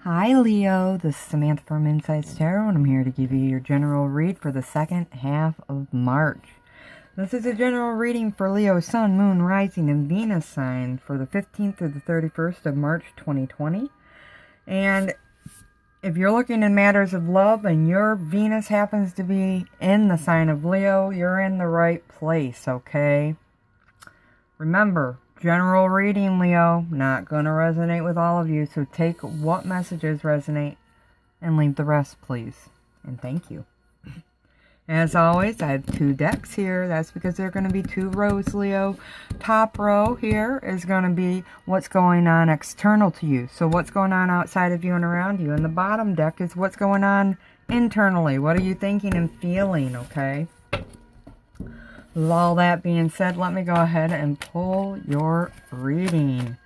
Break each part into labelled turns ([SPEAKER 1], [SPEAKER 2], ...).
[SPEAKER 1] Hi Leo, this is Samantha from Inside Tarot, and I'm here to give you your general read for the second half of March. This is a general reading for Leo, Sun, Moon, Rising, and Venus sign for the 15th through the 31st of March 2020. And if you're looking in matters of love and your Venus happens to be in the sign of Leo, you're in the right place, okay? Remember, general reading, Leo, not going to resonate with all of you, so take what messages resonate and leave the rest, please. And thank you. As always, I have two decks here. That's because there are going to be two rows, Leo. Top row here is going to be what's going on external to you. So what's going on outside of you and around you. And the bottom deck is what's going on internally. What are you thinking and feeling, okay? With all that being said, let me go ahead and pull your reading.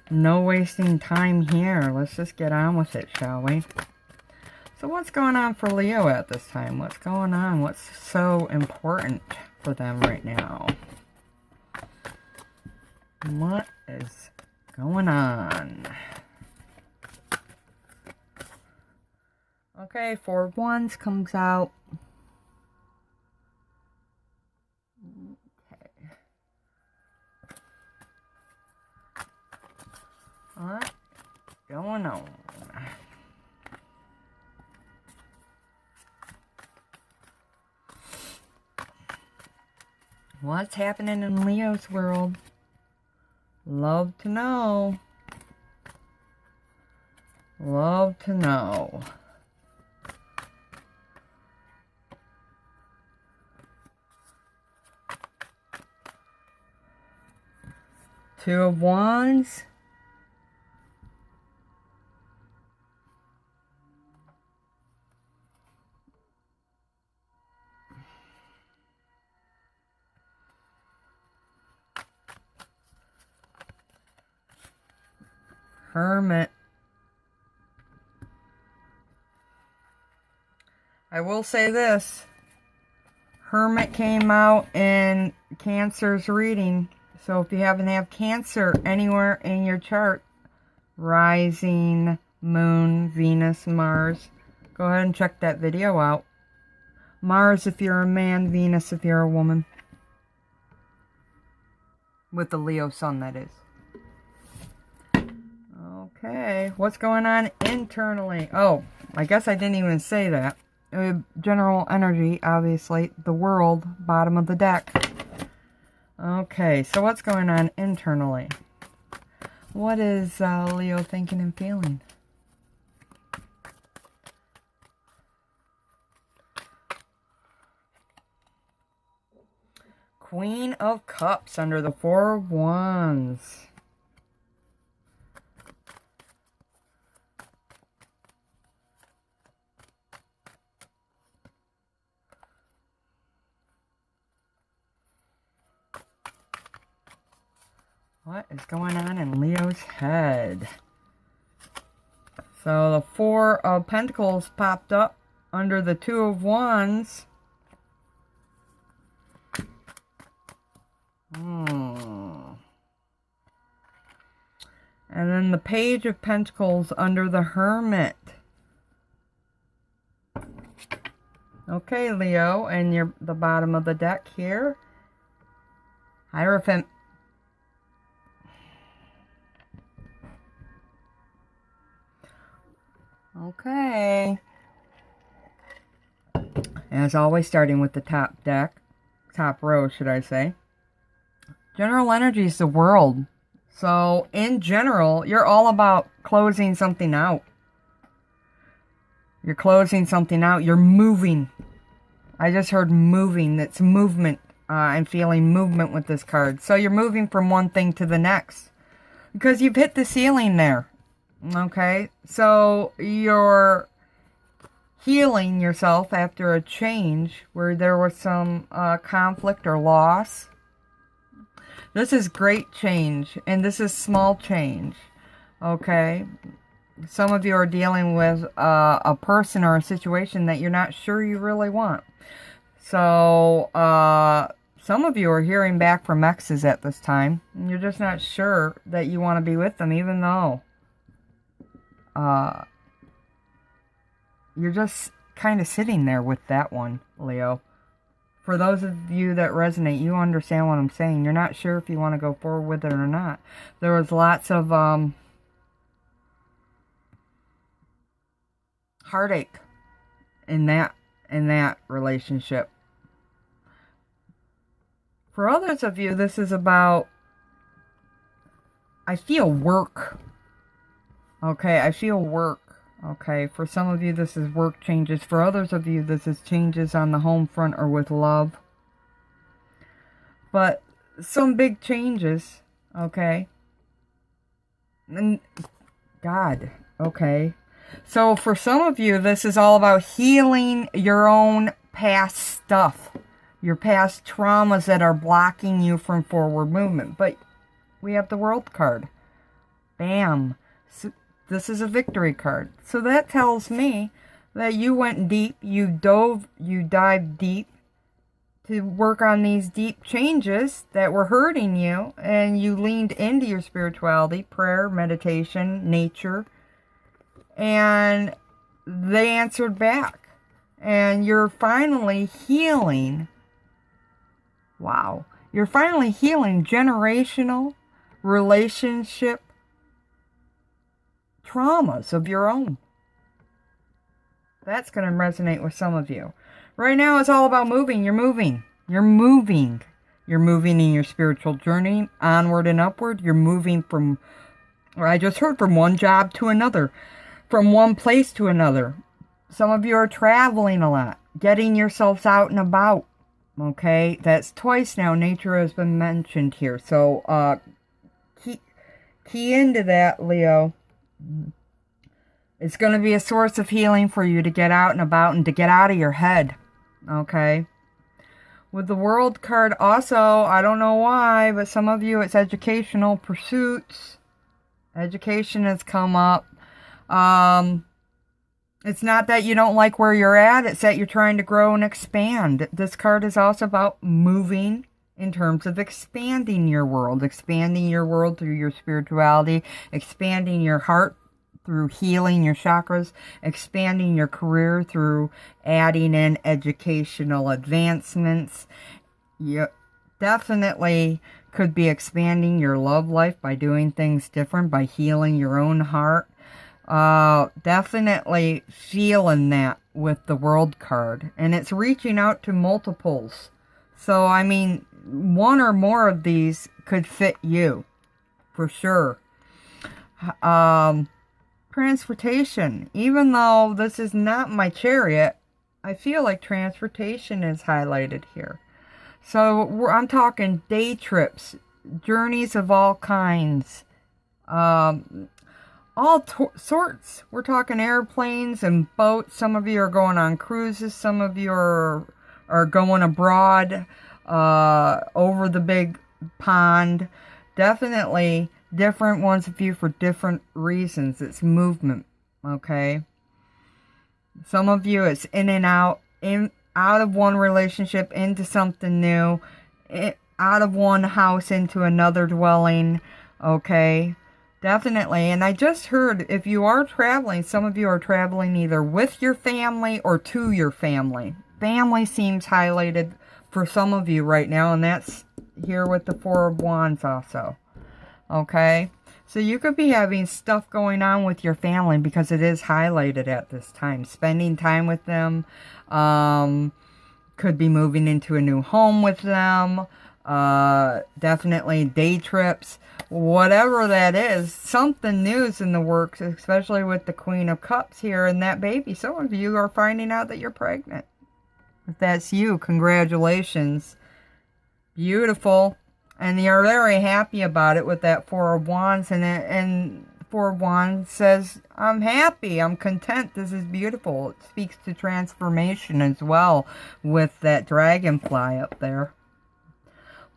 [SPEAKER 1] No wasting time here. Let's just get on with it, shall we? So what's going on for Leo at this time? What's going on? What's so important for them right now? What is going on? Okay, Four of Wands comes out. What's going on? What's happening in Leo's world? Love to know. Love to know. Two of Wands. Hermit. I will say this. Hermit came out in Cancer's reading. So if you happen to have Cancer anywhere in your chart, Rising, Moon, Venus, Mars, go ahead and check that video out. Mars if you're a man, Venus if you're a woman. With the Leo sun, that is. Okay, what's going on internally? Oh, I guess I didn't even say that. General energy, obviously. The world, bottom of the deck. Okay, so what's going on internally? What is Leo thinking and feeling? Queen of Cups under the Four of Wands. What is going on in Leo's head? So the Four of Pentacles popped up under the Two of Wands. And then the Page of Pentacles under the Hermit. Okay, Leo, and the bottom of the deck here. Hierophant. Okay. As always, starting with the top deck. Top row, should I say. General energy is the world. So, in general, you're all about closing something out. You're closing something out. You're moving. I just heard moving. That's movement. I'm feeling movement with this card. So, you're moving from one thing to the next. Because you've hit the ceiling there. Okay? So, you're healing yourself after a change where there was some conflict or loss. This is great change, and this is small change, okay? Some of you are dealing with a person or a situation that you're not sure you really want. So, some of you are hearing back from exes at this time, and you're just not sure that you want to be with them, even though you're just kind of sitting there with that one, Leo. For those of you that resonate, you understand what I'm saying. You're not sure if you want to go forward with it or not. There was lots of heartache in that relationship. For others of you, this is about, I feel work. Okay, I feel work. Okay, for some of you, this is work changes. For others of you, this is changes on the home front or with love. But some big changes, okay? And God, okay. So for some of you, this is all about healing your own past stuff. Your past traumas that are blocking you from forward movement. But we have the World card. Bam. So this is a victory card. So that tells me that you went deep, you dived deep to work on these deep changes that were hurting you, and you leaned into your spirituality, prayer, meditation, nature, and they answered back. And you're finally healing. Wow. You're finally healing generational relationship traumas of your own. That's going to resonate with some of you. Right now, it's all about moving. You're moving. You're moving. You're moving in your spiritual journey, onward and upward. You're moving from, or I just heard, from one job to another, from one place to another. Some of you are traveling a lot, getting yourselves out and about. Okay, that's twice now. Nature has been mentioned here. So, key into that, Leo. It's going to be a source of healing for you to get out and about and to get out of your head. Okay. With the World card also, I don't know why, but some of you, it's educational pursuits. Education has come up. It's not that you don't like where you're at. It's that you're trying to grow and expand. This card is also about moving in terms of expanding your world. Expanding your world through your spirituality. Expanding your heart through healing your chakras. Expanding your career through adding in educational advancements. You definitely could be expanding your love life by doing things different. By healing your own heart. Definitely feeling that with the World card. And it's reaching out to multiples. So, I mean, one or more of these could fit you. For sure. Transportation. Even though this is not my chariot, I feel like transportation is highlighted here. So, I'm talking day trips. Journeys of all kinds. All sorts. We're talking airplanes and boats. Some of you are going on cruises. Some of you are going abroad, over the big pond. Definitely different ones of you for different reasons. It's movement, okay? Some of you, it's in and out, out of one relationship into something new, out of one house into another dwelling, okay? Definitely. And I just heard, if you are traveling, some of you are traveling either with your family or to your family. Family seems highlighted for some of you right now, and that's here with the Four of Wands also. Okay? So you could be having stuff going on with your family because it is highlighted at this time. Spending time with them. Could be moving into a new home with them. Definitely day trips. Whatever that is, something new is in the works, especially with the Queen of Cups here and that baby. Some of you are finding out that you're pregnant. If that's you, congratulations. Beautiful. And you're very happy about it with that Four of Wands. And Four of Wands says, I'm happy, I'm content, this is beautiful. It speaks to transformation as well with that dragonfly up there.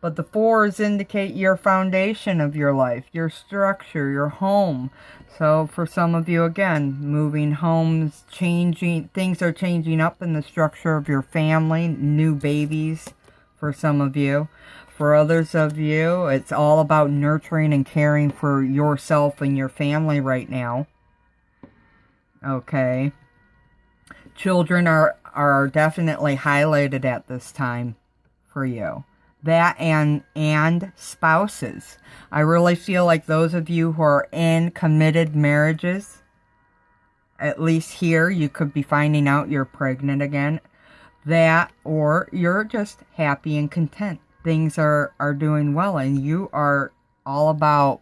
[SPEAKER 1] But the fours indicate your foundation of your life, your structure, your home. So for some of you, again, moving homes, changing, things are changing up in the structure of your family, new babies for some of you. For others of you, it's all about nurturing and caring for yourself and your family right now. Okay. Children are definitely highlighted at this time for you. That and spouses. I really feel like those of you who are in committed marriages, at least here, you could be finding out you're pregnant again. That, or you're just happy and content. Things are doing well, and you are all about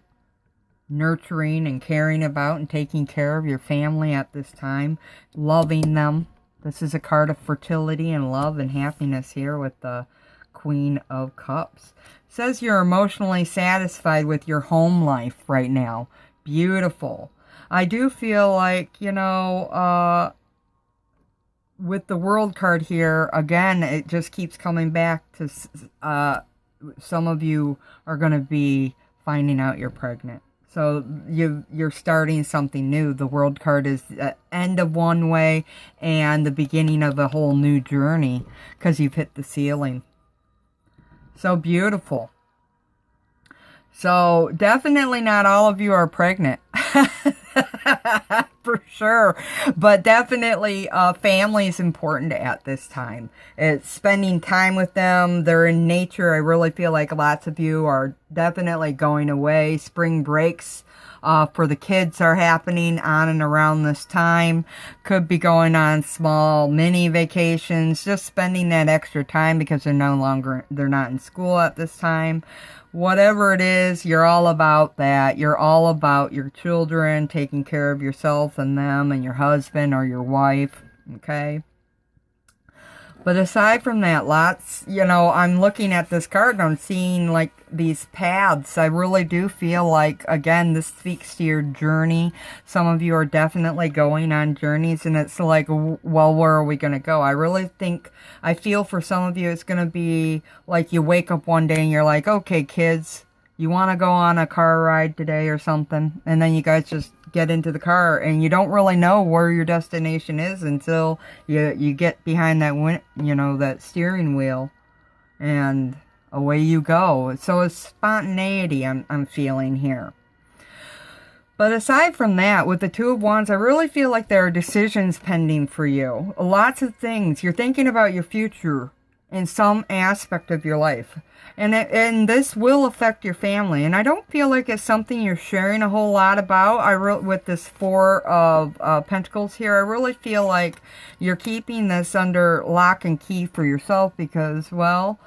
[SPEAKER 1] nurturing and caring about and taking care of your family at this time, loving them. This is a card of fertility and love and happiness here with the Queen of Cups. It says you're emotionally satisfied with your home life right now. Beautiful. I do feel like, with the World card here, again, it just keeps coming back to some of you are going to be finding out you're pregnant. So you're starting something new. The World card is the end of one way and the beginning of a whole new journey because you've hit the ceiling. So beautiful. So definitely not all of you are pregnant. For sure. But definitely family is important at this time. It's spending time with them. They're in nature. I really feel like lots of you are definitely going away. Spring breaks for the kids are happening on and around this time. Could be going on small mini vacations. Just spending that extra time because they're not in school at this time. Whatever it is, you're all about that. You're all about your children, taking care of yourself and them and your husband or your wife, okay? But aside from that, I'm looking at this card and I'm seeing like these paths. I really do feel like, again, this speaks to your journey. Some of you are definitely going on journeys and it's like, well, where are we going to go? I feel for some of you, it's going to be like you wake up one day and you're like, okay, kids, you want to go on a car ride today or something? And then you guys just get into the car and you don't really know where your destination is until you get behind that steering wheel and away you go. So it's spontaneity I'm feeling here. But aside from that, with the Two of Wands, I really feel like there are decisions pending for you. Lots of things. You're thinking about your future in some aspect of your life. And this will affect your family. And I don't feel like it's something you're sharing a whole lot about. With this Four of Pentacles here, I really feel like you're keeping this under lock and key for yourself because, well,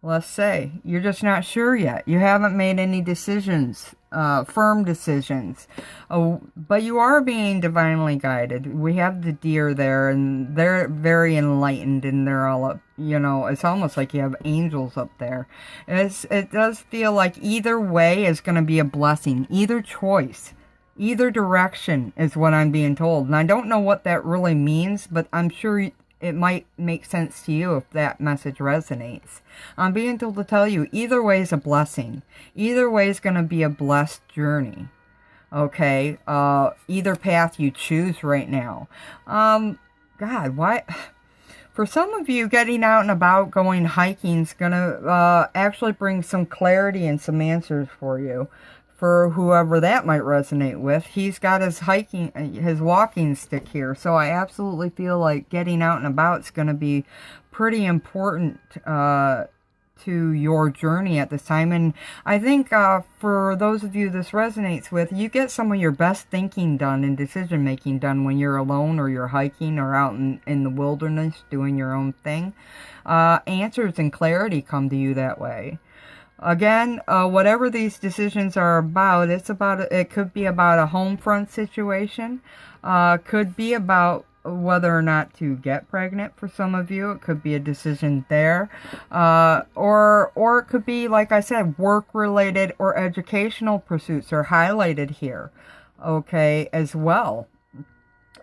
[SPEAKER 1] let's say you're just not sure yet. You haven't made any decisions, firm decisions. But you are being divinely guided. We have the deer there, and they're very enlightened, and they're all up, it's almost like you have angels up there. It does feel like either way is going to be a blessing. Either choice, either direction is what I'm being told. And I don't know what that really means, but I'm sure it might make sense to you if that message resonates. I'm being told to tell you, either way is a blessing. Either way is going to be a blessed journey. Okay? Either path you choose right now. God, why? For some of you, getting out and about, going hiking is going to actually bring some clarity and some answers for you. For whoever that might resonate with, he's got his walking stick here. So I absolutely feel like getting out and about is going to be pretty important to your journey at this time. And I think for those of you this resonates with, you get some of your best thinking done and decision making done when you're alone or you're hiking or out in the wilderness doing your own thing. Answers and clarity come to you that way. Again, whatever these decisions are about, it could be about a home front situation, could be about whether or not to get pregnant for some of you. It could be a decision there, or it could be, like I said, work-related or educational pursuits are highlighted here, okay, as well.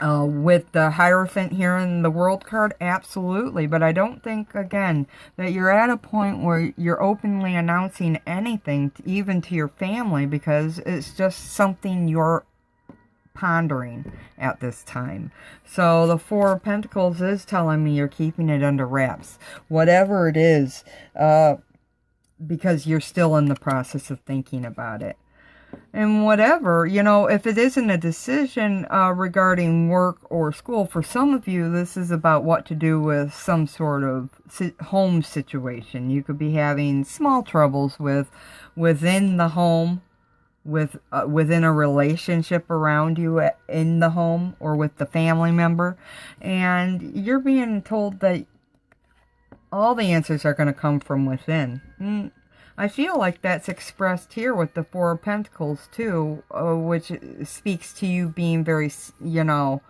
[SPEAKER 1] With the Hierophant here in the World card, absolutely. But I don't think, again, that you're at a point where you're openly announcing anything, even to your family, because it's just something you're pondering at this time. So the Four of Pentacles is telling me you're keeping it under wraps. Whatever it is, because you're still in the process of thinking about it. And whatever, you know, if it isn't a decision regarding work or school, for some of you, this is about what to do with some sort of home situation. You could be having small troubles within the home, within a relationship around you in the home or with the family member. And you're being told that all the answers are going to come from within. I feel like that's expressed here with the Four of Pentacles too, which speaks to you being very, you know,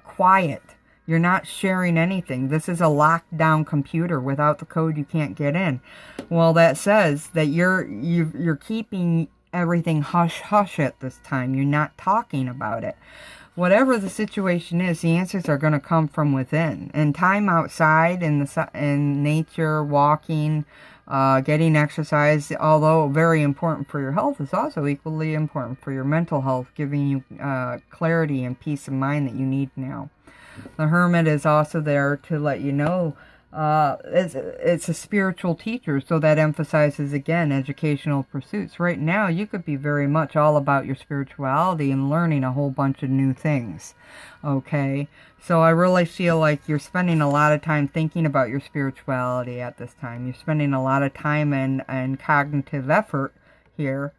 [SPEAKER 1] quiet. You're not sharing anything. This is a locked down computer. Without the code, you can't get in. Well, that says that you're keeping everything hush hush at this time. You're not talking about it. Whatever the situation is, the answers are going to come from within. And time outside in nature, walking, getting exercise, although very important for your health, is also equally important for your mental health, giving you clarity and peace of mind that you need now. The Hermit is also there to let you know it's a spiritual teacher, so that emphasizes, again, educational pursuits. Right now, you could be very much all about your spirituality and learning a whole bunch of new things, okay? So I really feel like you're spending a lot of time thinking about your spirituality at this time. You're spending a lot of time and cognitive effort here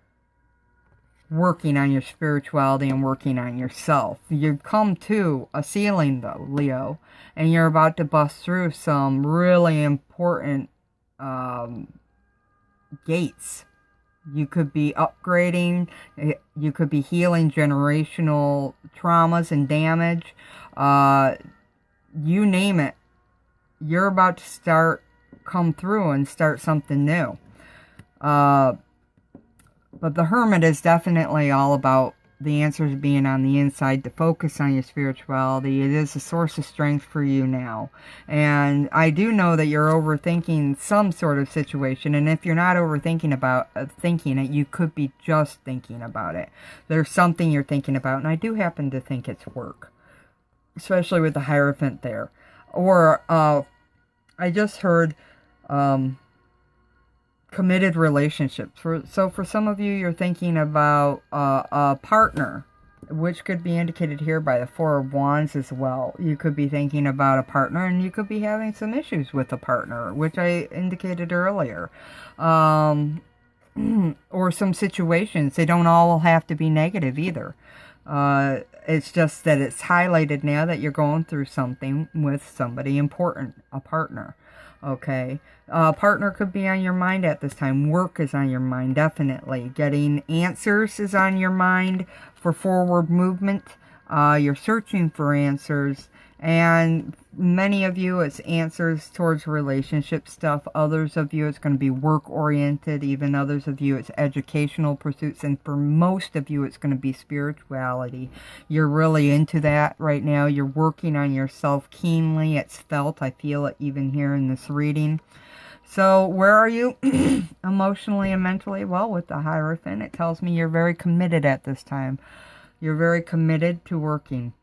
[SPEAKER 1] working on your spirituality and working on yourself. You've come to a ceiling, though, Leo, and you're about to bust through some really important gates. You could be upgrading, you could be healing generational traumas and damage, you name it. You're about to come through and start something new. But the Hermit is definitely all about the answers being on the inside, to focus on your spirituality. It is a source of strength for you now. And I do know that you're overthinking some sort of situation. And if you're not overthinking thinking it, you could be just thinking about it. There's something you're thinking about. And I do happen to think it's work, especially with the Hierophant there. Or I just heard committed relationships. So for some of you, you're thinking about a partner, which could be indicated here by the Four of Wands as well. You could be thinking about a partner, and you could be having some issues with a partner, which I indicated earlier. Or some situations. They don't all have to be negative either. It's just that it's highlighted now that you're going through something with somebody important, a partner. Okay. Partner could be on your mind at this time. Work is on your mind, definitely. Getting answers is on your mind for forward movement. You're searching for answers. And many of you, it's answers towards relationship stuff. Others of you, it's going to be work-oriented. Even others of you, it's educational pursuits. And for most of you, it's going to be spirituality. You're really into that right now. You're working on yourself keenly. It's felt. I feel it even here in this reading. So where are you emotionally and mentally? Well, with the Hierophant, it tells me you're very committed at this time. You're very committed to working.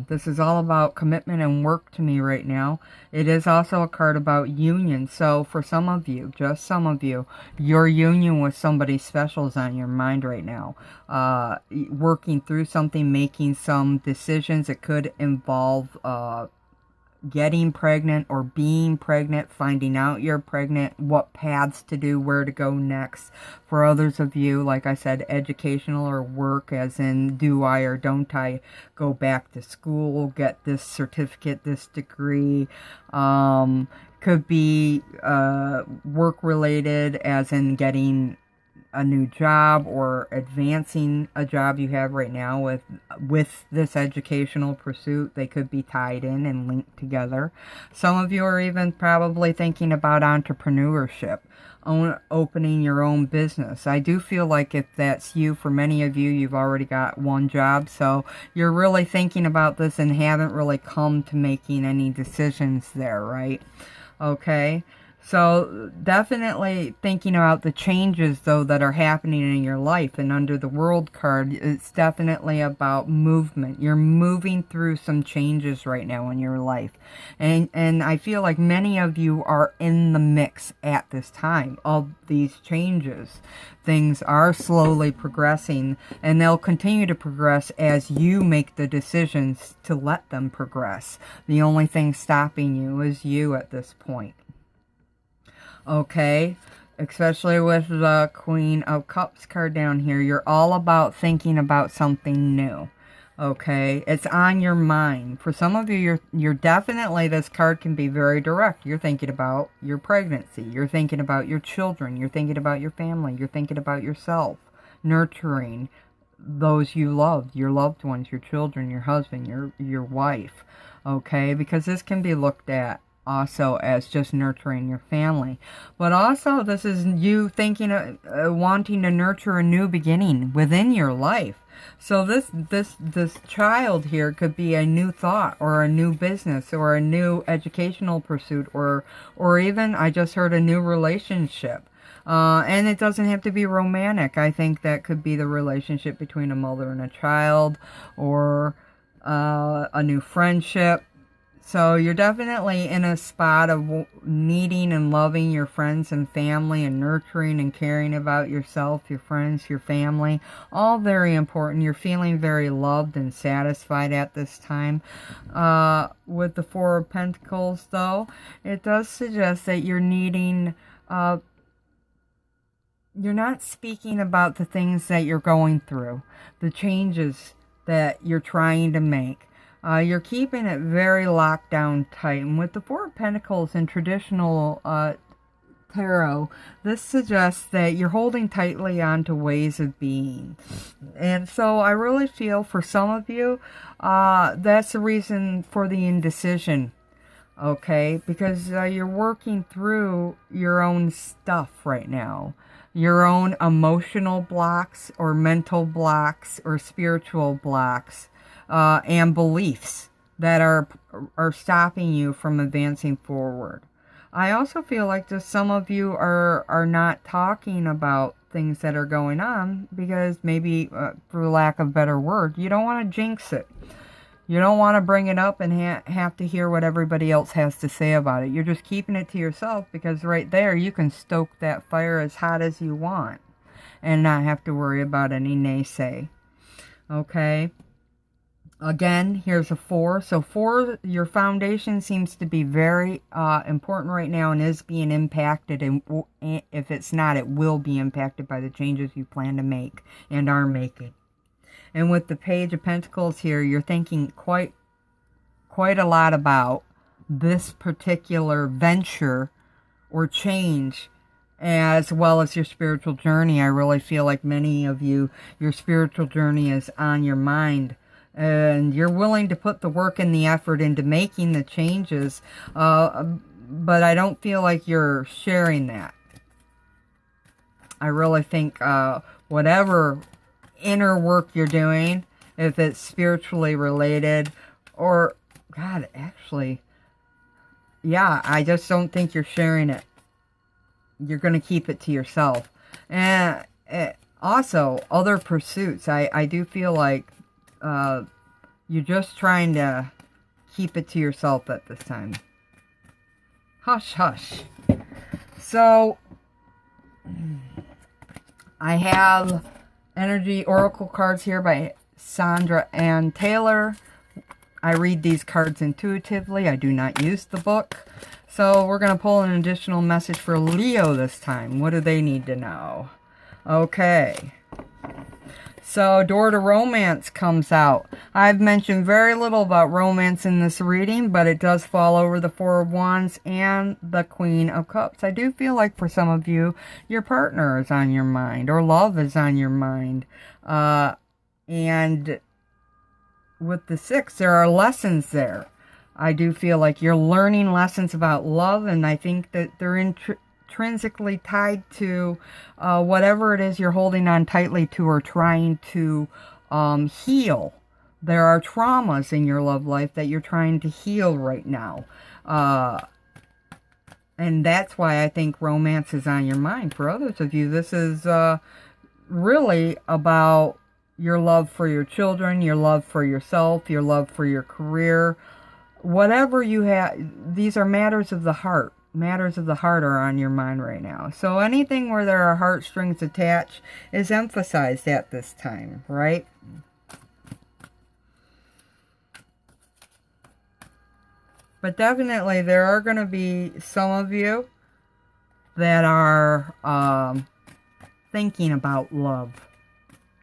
[SPEAKER 1] This is all about commitment and work to me right now. It is also a card about union. So for some of you, just some of you, your union with somebody special is on your mind right now. Working through something, making some decisions. It could involve getting pregnant or being pregnant, finding out you're pregnant, what paths to do, where to go next. For others of you, like I said, educational or work, as in do I or don't I go back to school, get this certificate, this degree. Could be work related, as in getting a new job or advancing a job you have right now with this educational pursuit. They could be tied in and linked together. Some of you are even probably thinking about entrepreneurship, opening your own business. I do feel like if that's you, for many of you, you've already got one job, so you're really thinking about this and haven't really come to making any decisions there, right? Okay. So definitely thinking about the changes, though, that are happening in your life. And under the World card, it's definitely about movement. You're moving through some changes right now in your life. And I feel like many of you are in the mix at this time of these changes. Things are slowly progressing, and they'll continue to progress as you make the decisions to let them progress. The only thing stopping you is you at this point. Okay, especially with the Queen of Cups card down here. You're all about thinking about something new. Okay, it's on your mind. For some of you, you're definitely, this card can be very direct. You're thinking about your pregnancy. You're thinking about your children. You're thinking about your family. You're thinking about yourself. Nurturing those you loved, your loved ones, your children, your husband, your wife. Okay, because this can be looked at also as just nurturing your family, but also this is you thinking wanting to nurture a new beginning within your life. So this child here could be a new thought, or a new business, or a new educational pursuit, or even, I just heard, a new relationship. And it doesn't have to be romantic. I think that could be the relationship between a mother and a child, or a new friendship. So you're definitely in a spot of needing and loving your friends and family, and nurturing and caring about yourself, your friends, your family. All very important. You're feeling very loved and satisfied at this time. With the Four of Pentacles, though, it does suggest that you're needing... you're not speaking about the things that you're going through, the changes that you're trying to make. You're keeping it very locked down tight. And with the Four of Pentacles in traditional tarot, this suggests that you're holding tightly onto ways of being. And so I really feel for some of you, that's the reason for the indecision. Okay? Because you're working through your own stuff right now. Your own emotional blocks, or mental blocks, or spiritual blocks. And beliefs that are stopping you from advancing forward. I also feel like just some of you are not talking about things that are going on because maybe, for lack of a better word, you don't want to jinx it. You don't want to bring it up and have to hear what everybody else has to say about it. You're just keeping it to yourself, because right there you can stoke that fire as hot as you want and not have to worry about any naysay. Okay? Again, here's a 4. So 4, your foundation seems to be very important right now, and is being impacted. And if it's not, it will be impacted by the changes you plan to make and are making. And with the Page of Pentacles here, you're thinking quite a lot about this particular venture or change, as well as your spiritual journey. I really feel like many of you, your spiritual journey is on your mind. And you're willing to put the work and the effort into making the changes, but I don't feel like you're sharing that. I really think whatever inner work you're doing, if it's spiritually related, or, God, actually, yeah, I just don't think you're sharing it. You're going to keep it to yourself. And also, other pursuits, I do feel like you're just trying to keep it to yourself at this time. Hush, hush. So, I have Energy Oracle cards here by Sandra and Taylor. I read these cards intuitively. I do not use the book. So, we're going to pull an additional message for Leo this time. What do they need to know? Okay. So, Door to Romance comes out. I've mentioned very little about romance in this reading, but it does fall over the Four of Wands and the Queen of Cups. I do feel like for some of you, your partner is on your mind, or love is on your mind. And with the 6, there are lessons there. I do feel like you're learning lessons about love, and I think that they're intrinsically tied to whatever it is you're holding on tightly to or trying to heal. There are traumas in your love life that you're trying to heal right now. And that's why I think romance is on your mind. For others of you, this is really about your love for your children, your love for yourself, your love for your career. Whatever you have, these are matters of the heart. Matters of the heart are on your mind right now. So anything where there are heartstrings attached is emphasized at this time, right? But definitely there are going to be some of you that are thinking about love,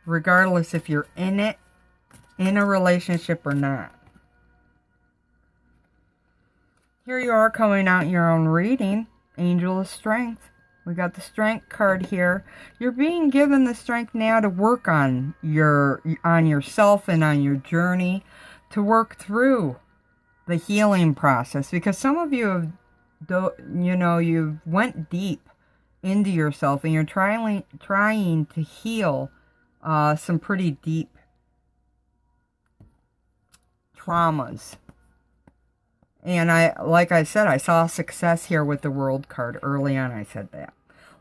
[SPEAKER 1] regardless if you're in it, in a relationship or not. Here you are coming out in your own reading, Angel of Strength. We got the Strength card here. You're being given the strength now to work on yourself and on your journey, to work through the healing process, because some of you have, you went deep into yourself and you're trying to heal some pretty deep traumas. And like I said, I saw success here with the World card. Early on, I said that.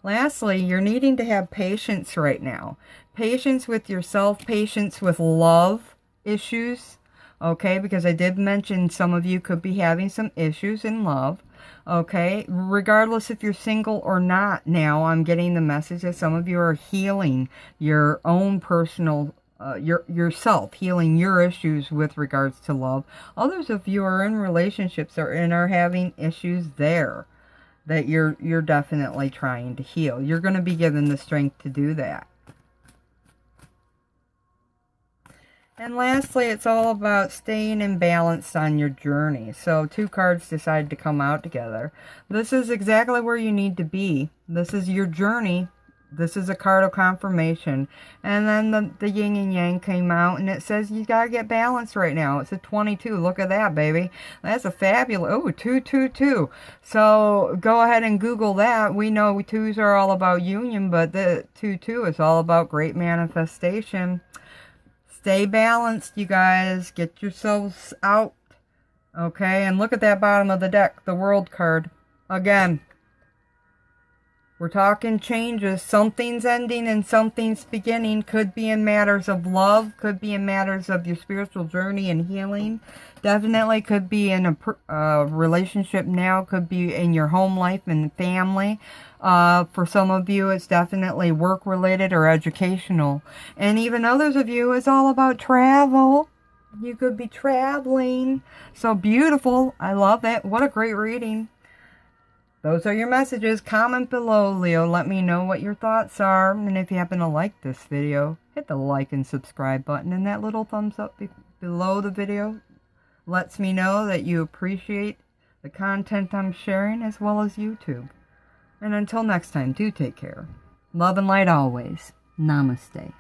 [SPEAKER 1] Lastly, you're needing to have patience right now. Patience with yourself, patience with love issues. Okay, because I did mention some of you could be having some issues in love. Okay, regardless if you're single or not now, I'm getting the message that some of you are healing your own personal, yourself, healing your issues with regards to love. Others of you are in relationships and are having issues there that you're definitely trying to heal. You're going to be given the strength to do that. And lastly, it's all about staying in balance on your journey. So 2 cards decide to come out together. This is exactly where you need to be. This is your journey. This is a card of confirmation. And then the yin and yang came out, and it says you got to get balanced right now. It's a 22. Look at that, baby. That's a fabulous... Oh, 222. So go ahead and Google that. We know 2s are all about union, but the 22 is all about great manifestation. Stay balanced, you guys. Get yourselves out. Okay, and look at that bottom of the deck, the World card. Again, we're talking changes. Something's ending and something's beginning. Could be in matters of love. Could be in matters of your spiritual journey and healing. Definitely could be in a relationship now. Could be in your home life and family. For some of you, it's definitely work-related or educational. And even others of you, it's all about travel. You could be traveling. So beautiful. I love that. What a great reading. Those are your messages. Comment below, Leo. Let me know what your thoughts are. And if you happen to like this video, hit the like and subscribe button. And that little thumbs up below the video lets me know that you appreciate the content I'm sharing, as well as YouTube. And until next time, do take care. Love and light always. Namaste.